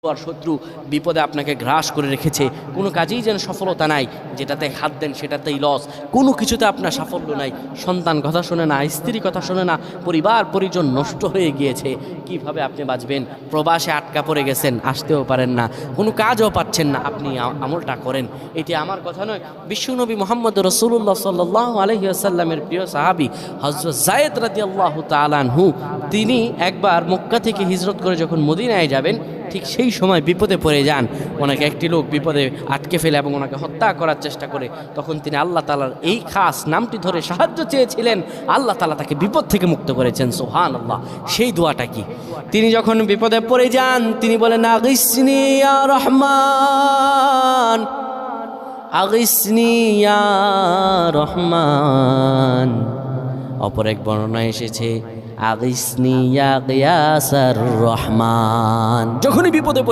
আর শত্রু বিপদে আপনাকে গ্রাস করে রেখেছে, কোনো কাজেই যেন সফলতা নাই, যেটাতে হাত দেন সেটাতেই লস, কোনো কিছুতে আপনার সাফল্য নাই, সন্তান কথা শোনে না, স্ত্রী কথা শোনে না, পরিবার পরিজন নষ্ট হয়ে গিয়েছে, কিভাবে আপনি বাঁচবেন? প্রবাসে আটকা পড়ে গেছেন, আসতেও পারেন না, কোনো কাজও পাচ্ছেন না, আপনি আমলটা করেন। এটি আমার কথা নয়, বিশ্বনবী মুহাম্মদ রাসূলুল্লাহ সাল্লাল্লাহু আলাইহি ওয়াসাল্লামের প্রিয় সাহাবী হযরত যায়েদ রাদিয়াল্লাহু তাআলা আনহু, তিনি একবার মক্কা থেকে হিজরত করে যখন মদিনায় যাবেন, ঠিক সেই সময় বিপদে পড়ে যান। ওনাকে একটি লোক বিপদে আটকে ফেলে এবং ওনাকে হত্যা করার চেষ্টা করে। তখন তিনি আল্লাহ তাআলার এই খাস নামটি ধরে সাহায্য চেয়েছিলেন, আল্লাহ তাআলা তাকে বিপদ থেকে মুক্ত করেছেন। সুবহানাল্লাহ। সেই দোয়াটা কি? তিনি যখন বিপদে পড়ে যান, তিনি বলেন, আগিসনি ইয়া রহমান, আগিসনি ইয়া রহমান। অপর এক বর্ণনা এসেছে, আগিসনি ইয়া গিয়াসার রহমান। যখনই বিপদে পড়ে